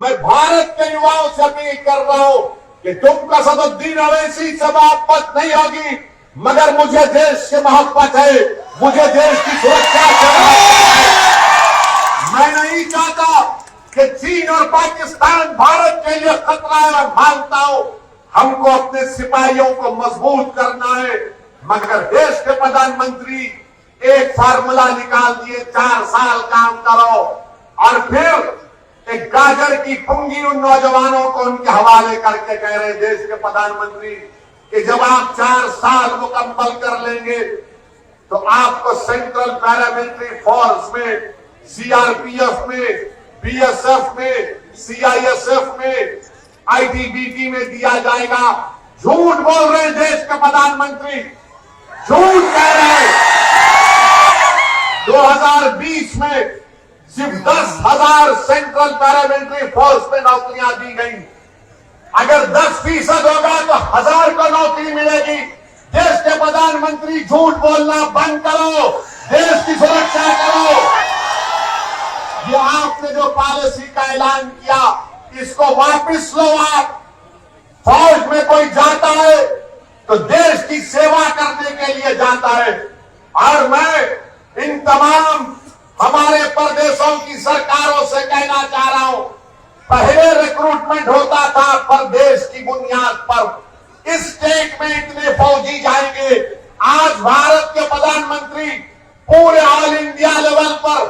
मैं भारत के युवाओं से अपील कर रहा हूं कि तुम असदुद्दीन अवैसी से मोहब्बत नहीं होगी, मगर मुझे देश से मोहब्बत है, मुझे देश की सुरक्षा से मोहब्बत है। मैं नहीं चाहता कि चीन और पाकिस्तान भारत के लिए खतरा है। मैं मानता हूं हमको अपने सिपाहियों को मजबूत करना है, मगर देश के प्रधानमंत्री एक फार्मूला निकाल दिए, 4 साल काम करो और फिर एक गाजर की पुंगी उन नौजवानों को उनके हवाले करके कह रहे देश के प्रधानमंत्री कि जब आप 4 साल मुकम्मल कर लेंगे तो आपको सेंट्रल पैरामिलिट्री फोर्स में, सीआरपीएफ में, बीएसएफ में, सीआईएसएफ में, आईटीबीपी में दिया जाएगा। झूठ बोल रहे देश के प्रधानमंत्री, झूठ कह रहे। 2020 में सिर्फ 10,000 सेंट्रल पैरामिलिट्री फोर्स में नौकरियां दी गई। अगर 10% होगा तो 1000 को नौकरी मिलेगी। देश के प्रधानमंत्री झूठ बोलना बंद करो, देश की सुरक्षा करो। ये आपने जो पॉलिसी का ऐलान किया इसको वापस लो। आप फौज में कोई जाता है तो देश की सेवा करने के लिए जाता है, और मैं इन तमाम हमारे प्रदेशों की सरकारों से कहना चाह रहा हूं, पहले रिक्रूटमेंट होता था प्रदेश की बुनियाद पर, इस स्टेट में इतने फौजी जाएंगे। आज भारत के प्रधानमंत्री पूरे ऑल इंडिया लेवल पर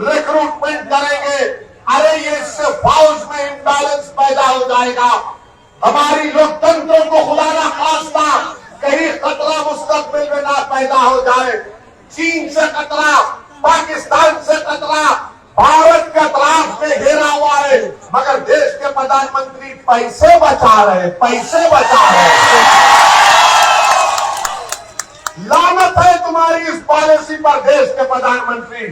रिक्रूटमेंट करेंगे। अरे ये इससे फौज में इम्बैलेंस पैदा हो जाएगा। हमारी लोकतंत्र को खुदा ना खास्ता कहीं खतरा मुस्तकबिल में ना पैदा हो जाए। चीन से खतरा, पाकिस्तान से खतरा, भारत के तराफ में घेरा हुआ है, मगर देश के प्रधानमंत्री पैसे बचा रहे, पैसे बचा रहे। लानत है तुम्हारी इस पॉलिसी पर देश के प्रधानमंत्री।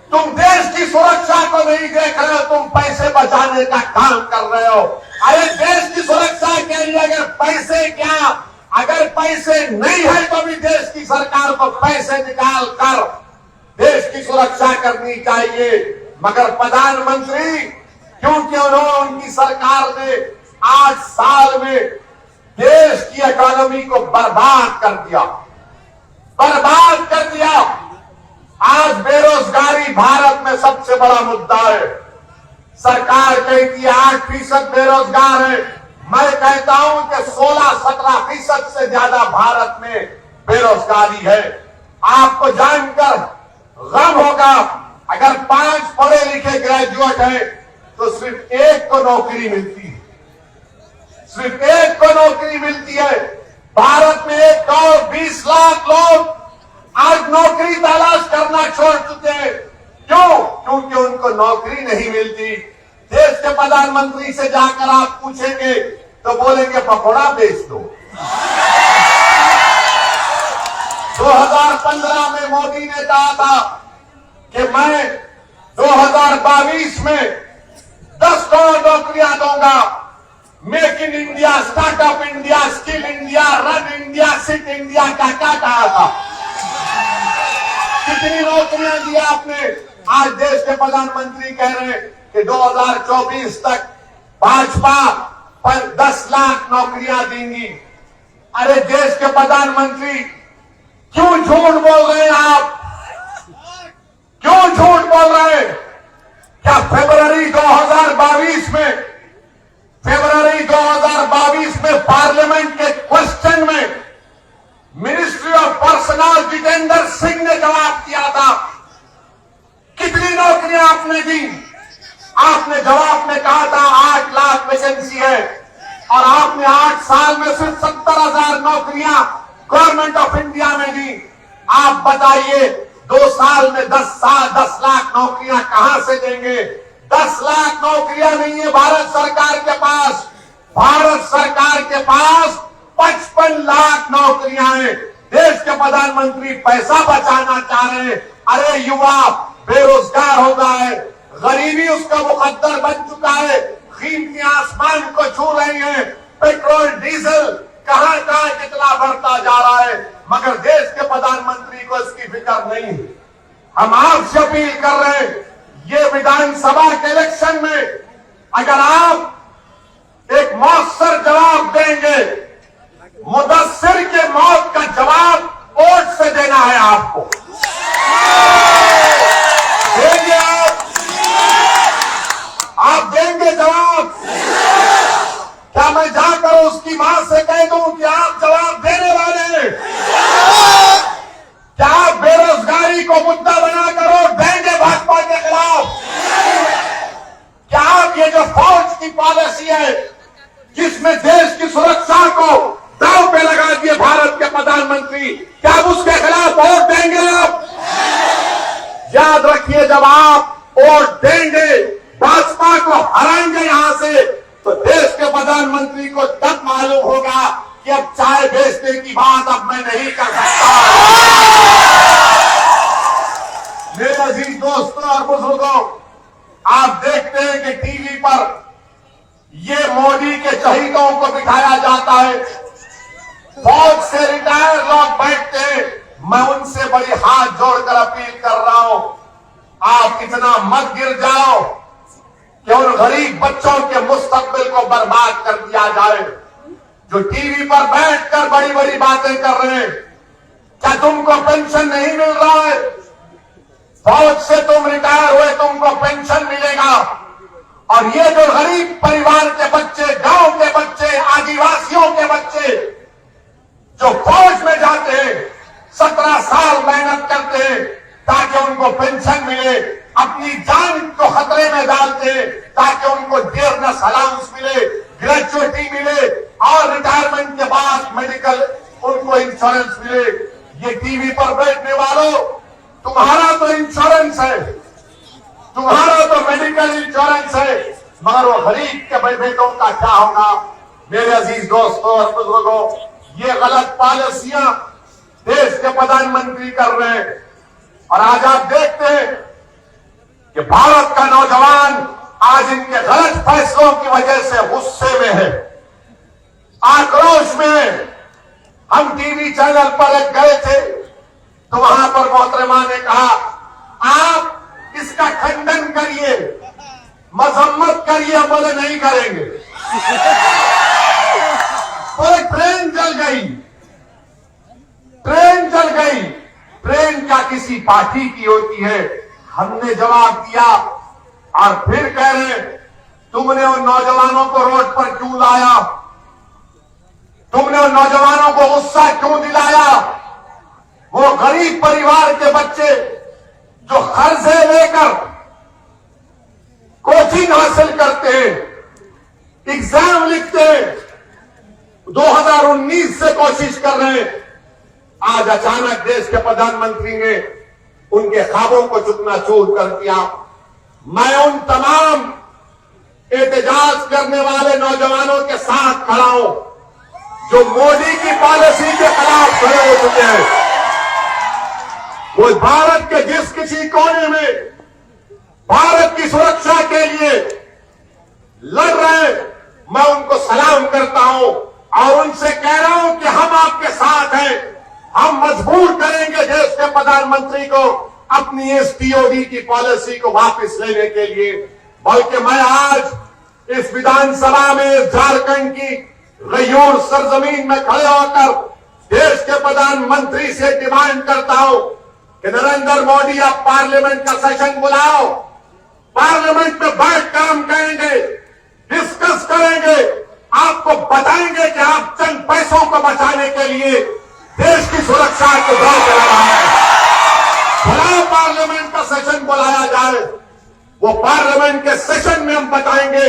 तुम देश की सुरक्षा को नहीं देख रहे हो, तुम पैसे बचाने का काम कर रहे हो। अरे देश की सुरक्षा के लिए अगर पैसे क्या, अगर पैसे नहीं है तो भी देश की सरकार को पैसे निकाल कर देश की सुरक्षा करनी चाहिए। मगर प्रधानमंत्री, क्योंकि उन्होंने, उनकी सरकार ने 8 साल में देश की इकोनॉमी को बर्बाद कर दिया, बर्बाद कर दिया। आज बेरोजगारी भारत में सबसे बड़ा मुद्दा है। सरकार कहती है 8% बेरोजगार है, मैं कहता हूं कि 16-17% से ज्यादा भारत में बेरोजगारी है। आपको जानकर गम होगा, अगर 5 पढ़े लिखे ग्रेजुएट हैं तो सिर्फ 1 को नौकरी मिलती है, सिर्फ 1 को नौकरी मिलती है। भारत में 1 करोड़ 20 लाख लोग आज नौकरी तलाश करना छोड़ चुके हैं। क्यों? क्योंकि उनको नौकरी नहीं मिलती। देश के प्रधानमंत्री से जाकर आप पूछेंगे तो बोलेंगे पकौड़ा बेच दो। 2015 में मोदी ने कहा था कि मैं 2022 में 10 करोड़ नौकरियां दूंगा। Make in India, startup India, skill India, run India, sit India का क्या कहा था? कितनी नौकरियां दी आपने? आज देश के प्रधानमंत्री कह रहे हैं कि 2024 तक भाजपा पर 10 लाख नौकरियां देंगी। अरे देश के प्रधानमंत्री, क्यों झूठ बोल रहे हैं आप? क्यों झूठ बोल रहे हैं? क्या फरवरी 2022 में पार्लियामेंट के क्वेश्चन में ministry of personal Jitendra Singh ने जवाब दिया था? कितनी नौकरियां आपने दी? आपने जवाब में कहा था 8 लाख वैकेंसी है, और आपने 8 साल में सिर्फ 70,000 नौकरियां गवर्नमेंट ऑफ इंडिया में दी। आप बताइए 2 साल में 10 लाख नौकरियां कहां से देंगे? 10 लाख नौकरियां नहीं है भारत सरकार के पास। भारत सरकार के पास 55 लाख नौकरियां हैं। देश के प्रधानमंत्री पैसा बचाना चाह रहे हैं। अरे युवा बेरोजगार हो गया है, गरीबी उसका मुकद्दर बन चुका है, कीमतें आसमान को छू रही हैं, पेट्रोल डीजल कहां कहां कितना बढ़ता जा रहा है, मगर देश के प्रधानमंत्री को इसकी फिक्र नहीं है। हम आपसे अपील कर रहे हैं, ये विधानसभा के इलेक्शन में अगर आप एक मौसर जवाब देंगे, मुदस्सिर के मौत का जवाब वोट से देना है आपको। देंगे आप देंगे जवाब? क्या मैं जाकर उसकी मां से कह दूं कि आप जवाब देने वाले हैं? क्या आप बेरोजगारी को मुद्दा बनाकर वोट देंगे भाजपा के खिलाफ? क्या आप ये जो फौज की पॉलिसी है जिसमें देश की सुरक्षा को दांव पे लगा दिए भारत के प्रधानमंत्री, क्या आप उसके खिलाफ वोट देंगे? आप याद रखिए, जब आप वोट देंगे, भाजपा को हराएंगे यहां से, तो देश के प्रधानमंत्री को तब मालूम होगा कि अब चाय बेचने की बात अब मैं नहीं कर सकता। मेरे अजीज दोस्तों और बुजुर्गों, आप देखते हैं कि टीवी पर ये मोदी के शहीदों को दिखाया जाता है, फौज से रिटायर लोग बैठते हैं। मैं उनसे बड़ी हाथ जोड़कर अपील कर रहा हूं, आप इतना मत गिर जाओ कि उन गरीब बच्चों के मुस्तकबिल को बर्बाद कर दिया जाए जो टीवी पर बैठकर बड़ी बड़ी बातें कर रहे हैं। क्या तुमको पेंशन नहीं मिल रहा है? फौज से तुम रिटायर हुए, तुमको पेंशन मिलेगा। और ये जो गरीब परिवार के बच्चे, गांव के बच्चे, आदिवासियों के बच्चे जो फौज में जाते हैं, 17 साल मेहनत करते हैं ताकि उनको पेंशन मिले, अपनी जान को खतरे में डालते हैं ताकि उनको डियरनेस अलाउंस मिले, ग्रेजुएटी मिले और रिटायरमेंट के बाद मेडिकल उनको इंश्योरेंस मिले। ये टीवी पर बैठने वालों, तुम्हारा तो इंश्योरेंस है, तुम्हारा तो मेडिकल इंश्योरेंस है, मगर वो गरीब के बेटों का क्या होगा? मेरे अजीज दोस्तों और बुजुर्गों, ये गलत पॉलिसियां देश के प्रधानमंत्री कर रहे हैं। और आज आप देखते हैं कि भारत का नौजवान आज इनके गलत फैसलों की वजह से गुस्से में है, आक्रोश में है। हम टीवी चैनल पर एक गए थे तो वहां पर मोहतरमा ने कहा, आप इसका खंडन करिए, मजम्मत करिए। बोले नहीं करेंगे। बोले ट्रेन जल गई, ट्रेन जल गई। ट्रेन क्या किसी पार्टी की होती है? हमने जवाब दिया और फिर कह रहे तुमने उन नौजवानों को रोड पर क्यों लाया? तुमने उन नौजवानों को गुस्सा क्यों दिलाया? वो गरीब परिवार के बच्चे जो कर्जे लेकर कोचिंग हासिल करते हैं, एग्जाम लिखते हैं, 2019 से कोशिश कर रहे हैं, आज अचानक देश के प्रधानमंत्री ने उनके ख्वाबों को चकनाचूर कर दिया। मैं उन तमाम एहतजाज करने वाले नौजवानों के साथ खड़ा हूं जो मोदी की पॉलिसी के खिलाफ खड़े हो चुके हैं। वो भारत के जिस किसी कोने में भारत की सुरक्षा के लिए लड़ रहे हैं, मैं उनको सलाम करता हूं और उनसे कह रहा हूं कि हम आपके साथ हैं। हम मजबूर करेंगे देश के प्रधानमंत्री को अपनी इस टीओडी की पॉलिसी को वापस लेने के लिए। बल्कि मैं आज इस विधानसभा में झारखंड की गयूर सरजमीन में खड़े होकर देश के प्रधानमंत्री से डिमांड करता हूं कि नरेंद्र मोदी, आप पार्लियामेंट का सेशन बुलाओ, पार्लियामेंट में बैठकर हम कहेंगे, डिस्कस करेंगे, आपको बताएंगे कि आप चंद पैसों को बचाने के लिए देश की सुरक्षा को दांव पे लगा है। बुलाओ, पार्लियामेंट का सेशन बुलाया जाए, वो पार्लियामेंट के सेशन में हम बताएंगे।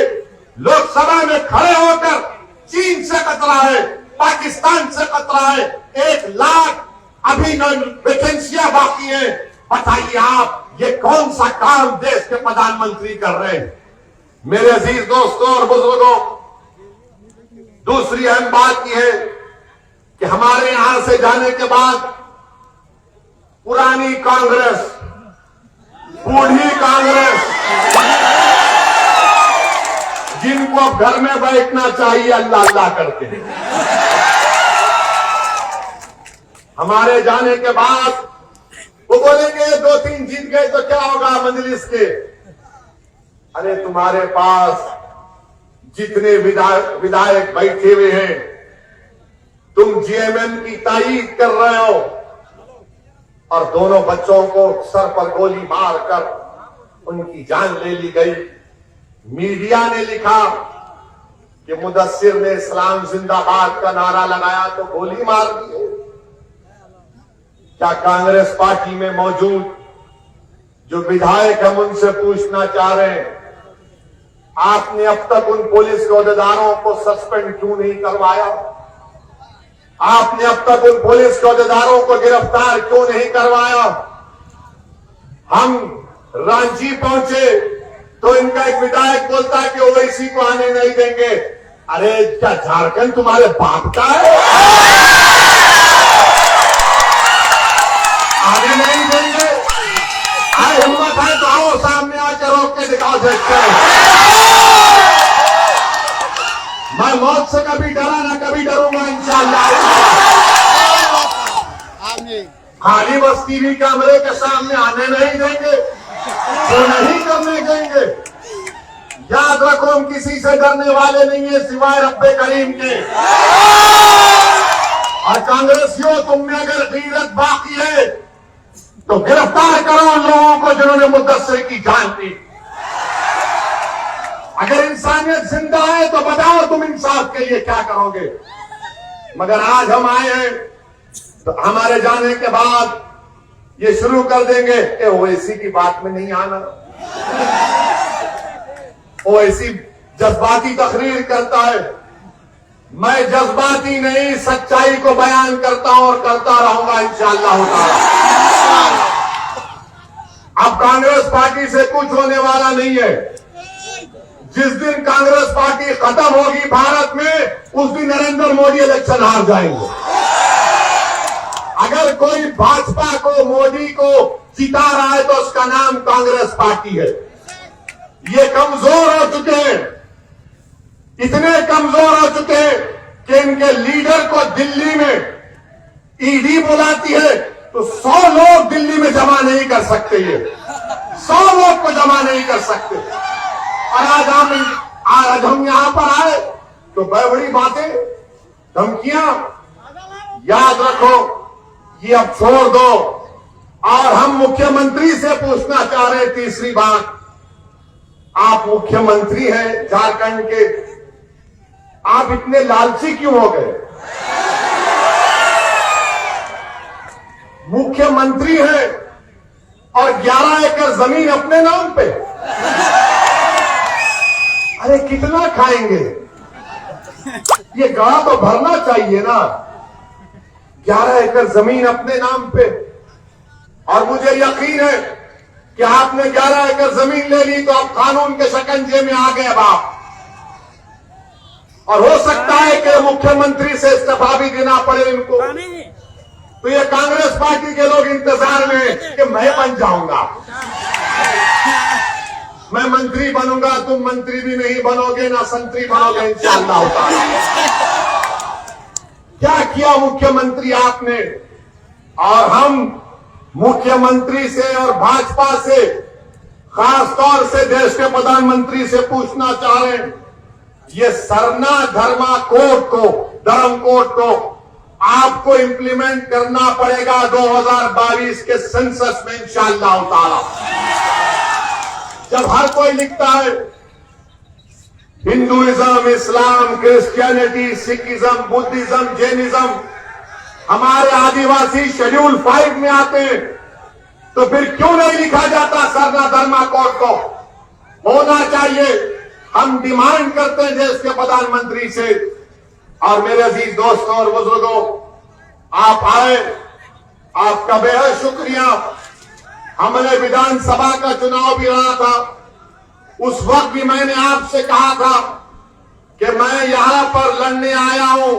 लोकसभा में खड़े होकर चीन से खतरा है, पाकिस्तान से खतरा है, 1 लाख अभी वैकेंसियां बाकी है। बताइए आप ये कौन सा काम देश के प्रधानमंत्री कर रहे हैं? मेरे अजीज दोस्तों और बुजुर्गों, दूसरी अहम बात यह है कि हमारे यहां से जाने के बाद पुरानी कांग्रेस, बूढ़ी कांग्रेस, जिनको घर में बैठना चाहिए अल्लाह अल्लाह करके, हमारे जाने के बाद वो बोलेंगे 2-3 जीत गए तो क्या होगा मजलिस के? अरे तुम्हारे पास जितने विधायक बैठे हुए हैं, तुम जीएमएम की तारीफ कर रहे हो और दोनों बच्चों को सर पर गोली मारकर उनकी जान ले ली गई। मीडिया ने लिखा कि मुदस्सिर ने इस्लाम जिंदाबाद का नारा लगाया तो गोली मार दी। क्या कांग्रेस पार्टी में मौजूद जो विधायक हम उनसे पूछना चाह रहे हैं, आपने अब तक उन पुलिस अहदेदारों को सस्पेंड क्यों नहीं करवाया? आपने अब तक उन पुलिस अहदेदारों को गिरफ्तार क्यों नहीं करवाया? हम रांची पहुंचे तो इनका एक विधायक बोलता है कि ओवैसी को आने नहीं देंगे। अरे क्या झारखंड तुम्हारे बाप का है? आने नहीं देंगे? अरे हिम्मत है तो आओ सामने आके रोक के दिखाओ देखते हैं। मैं मौत से कभी डरा ना कभी डरूंगा इंशाअल्लाह। खाली बस टीवी कैमरे के सामने आने नहीं देंगे तो नहीं करने देंगे। याद रखो, हम किसी से डरने वाले नहीं है सिवाय रब्बे करीम के। और कांग्रेसियों, तुम में अगर गीरत बाकी है तो गिरफ्तार करो उन लोगों को जिन्होंने मुद्दस्सिर की जान दी। अगर इंसानियत जिंदा है तो बताओ तुम इंसाफ के लिए क्या करोगे। मगर आज हम आए हैं तो हमारे जाने के बाद ये शुरू कर देंगे कि ओवैसी की बात में नहीं आना। ओवैसी जज्बाती तकरीर करता है। मैं जज्बाती नहीं, सच्चाई को बयान करता हूं और करता रहूंगा इंशाअल्लाह ताला। अब कांग्रेस पार्टी से कुछ होने वाला नहीं है। जिस दिन कांग्रेस पार्टी खत्म होगी भारत में, उस दिन नरेंद्र मोदी इलेक्शन हार जाएंगे। अगर कोई भाजपा को, मोदी को जिता रहा है तो उसका नाम कांग्रेस पार्टी है। ये कमजोर हो चुके हैं, इतने कमजोर हो चुके हैं कि इनके लीडर को दिल्ली में ईडी बुलाती है तो 100 लोग दिल्ली में जमा नहीं कर सकते। ये 100 लोग को जमा नहीं कर सकते। और आज हम यहां पर आए तो बड़ी बातें, धमकियां, याद रखो ये अब छोड़ दो। और हम मुख्यमंत्री से पूछना चाह रहे हैं तीसरी बात, आप मुख्यमंत्री हैं झारखंड के, आप इतने लालची क्यों हो गए? मुख्यमंत्री हैं और 11 एकड़ जमीन अपने नाम पे। अरे कितना खाएंगे? ये गांव तो भरना चाहिए ना। 11 एकड़ जमीन अपने नाम पे, और मुझे यकीन है कि आपने 11 एकड़ जमीन ले ली तो आप कानून के शिकंजे में आ गए बाप। और हो सकता है कि मुख्यमंत्री से इस्तीफा भी देना पड़े इनको। तो ये कांग्रेस पार्टी के लोग इंतजार में कि मैं बन जाऊंगा, मैं मंत्री बनूंगा, तुम मंत्री भी नहीं बनोगे ना संतरी बनोगे इंशाअल्लाह ताला। क्या किया मुख्यमंत्री आपने? और हम मुख्यमंत्री से और भाजपा से, खास तौर से देश के प्रधानमंत्री से पूछना चाह रहे हैं, ये सरना धर्मा कोड को, धर्म कोड को आपको इंप्लीमेंट करना पड़ेगा 2022 के सेंसस में इंशाअल्लाह ताला। जब हर कोई लिखता है हिंदुइज्म, इस्लाम, क्रिश्चियनिटी, सिखिज्म, बुद्धिज्म, जैनिज्म हमारे आदिवासी शेड्यूल 5 में आते हैं, तो फिर क्यों नहीं लिखा जाता सरना धर्मा कोड को? होना चाहिए। हम डिमांड करते हैं देश के प्रधानमंत्री से। और मेरे अजीज दोस्तों और बुजुर्गों, आप आए, आपका बेहद शुक्रिया। हमने विधानसभा का चुनाव भी लड़ा था, उस वक्त भी मैंने आपसे कहा था कि मैं यहां पर लड़ने आया हूं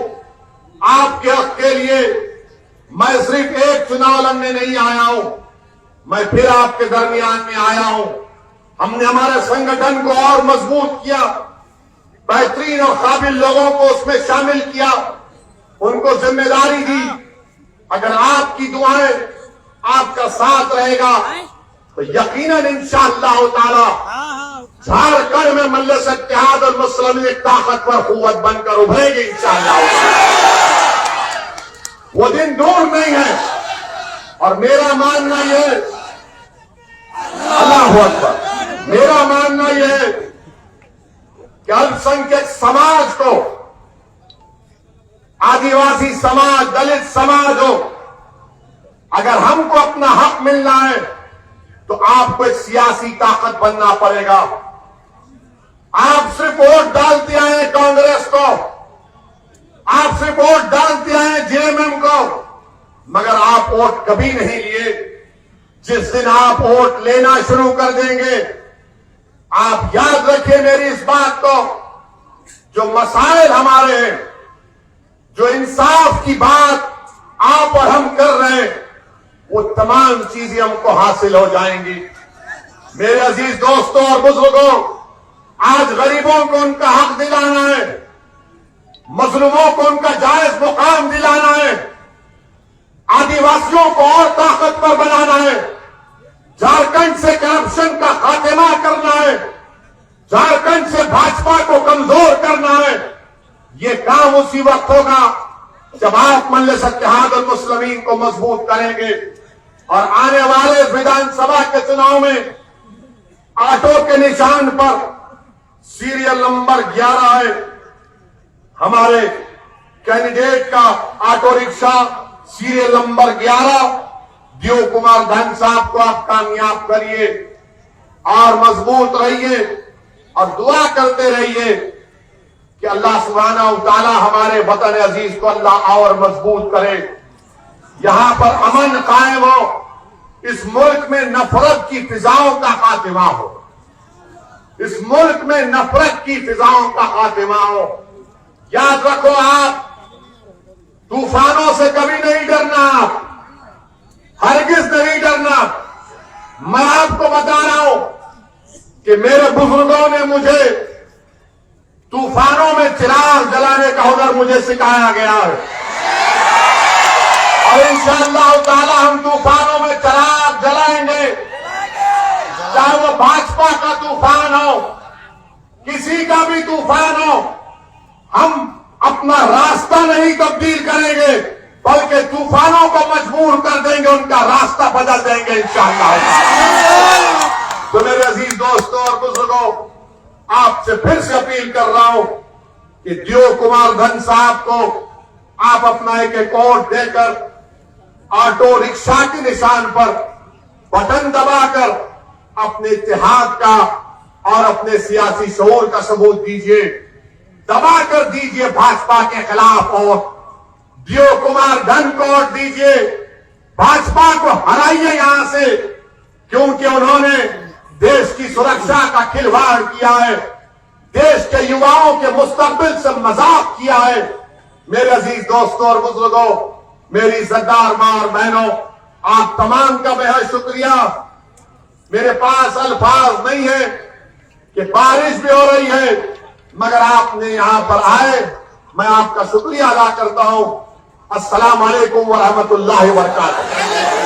आपके हक के लिए। मैं सिर्फ एक चुनाव लड़ने नहीं आया हूं, मैं फिर आपके दरमियान में आया हूं। हमने हमारे संगठन को और मजबूत किया, बेहतरीन और काबिल लोगों को उसमें शामिल किया, उनको जिम्मेदारी दी। अगर आपकी दुआएं, आपका साथ रहेगा तो यकीनन इंशाअल्लाह ताला झारखंड में मजलिस इत्तेहाद और मुस्लिम एक ताकतवर कुव्वत बनकर उभरेगी इंशाअल्लाह। वो दिन दूर नहीं है। और मेरा मानना यह, अल्लाहु अकबर, मेरा मानना यह है कि अल्पसंख्यक समाज को, आदिवासी समाज, दलित समाज हो, अगर हमको अपना हक मिलना है तो आपको एक सियासी ताकत बनना पड़ेगा। आप सिर्फ वोट डालते आए कांग्रेस को, आप सिर्फ वोट डालते आए जेएमएम को, मगर आप वोट कभी नहीं लिए। जिस दिन आप वोट लेना शुरू कर देंगे, आप याद रखिए मेरी इस बात को, जो मसाइल हमारे हैं, जो इंसाफ की बात आप और हम कर रहे हैं, वो तमाम चीजें हमको हासिल हो जाएंगी। मेरे अजीज दोस्तों और बुजुर्गों, आज गरीबों को उनका हक दिलाना है, मजलूमों को उनका जायज मुकाम दिलाना है, आदिवासियों को और ताकतवर बनाना है, झारखंड से करप्शन का खात्मा करना है, झारखंड से भाजपा को कमजोर करना है। ये काम उसी वक्त होगा जब आप मजलिस इत्तेहाद और मुस्लिमीन को मजबूत करेंगे। और आने वाले विधानसभा के चुनाव में ऑटो के निशान पर सीरियल नंबर 11 है, हमारे कैंडिडेट का ऑटो रिक्शा सीरियल नंबर 11 दियो कुमार धन साहब को आप कामयाब करिए और मजबूत रहिए और दुआ करते रहिए कि अल्लाह सुब्हानहू व तआला हमारे वतन अजीज को अल्लाह और मजबूत करे, यहां पर अमन कायम हो, इस मुल्क में नफरत की फिजाओं का खात्मा हो, इस मुल्क में नफरत की फिजाओं का खात्मा हो। याद रखो, आप तूफानों से कभी नहीं डरना, आप हरगिज नहीं डरना। मैं आपको बता रहा हूं कि मेरे बुजुर्गों ने मुझे तूफानों में चिराग जलाने का हुनर मुझे सिखाया गया है और इंशाअल्लाह ताला हम तूफानों में चिराग जलाएंगे, चाहे वो भाजपा का तूफान हो, किसी का भी तूफान हो। हम अपना रास्ता नहीं तब्दील करेंगे, बल्कि तूफानों को मजबूर कर देंगे, उनका रास्ता बदल देंगे इंशाअल्लाह। तो मेरे अजीज दोस्तों और बुजुर्गों, आपसे फिर से अपील कर रहा हूं कि दियो कुमार धन साहब को आप अपना एक वोट देकर ऑटो रिक्शा के निशान पर बटन दबाकर अपने इत्तेहाद का और अपने सियासी शऊर का सबूत दीजिए, दबाकर दीजिए भाजपा के खिलाफ वोट, दियो कुमार धन को वोट दीजिए, भाजपा को हराइए यहां से, क्योंकि उन्होंने देश की सुरक्षा का खिलवाड़ किया है, देश के युवाओं के मुस्तकबिल से मजाक किया है। मेरे अजीज दोस्तों और बुजुर्गों, मेरी सरदार मां और बहनों, आप तमाम का बेहद शुक्रिया। मेरे पास अल्फाज नहीं है कि बारिश भी हो रही है, मगर आपने यहां पर आए, मैं आपका शुक्रिया अदा करता हूं। अस्सलाम वालेकुम व रहमतुल्लाहि व बरकातहू।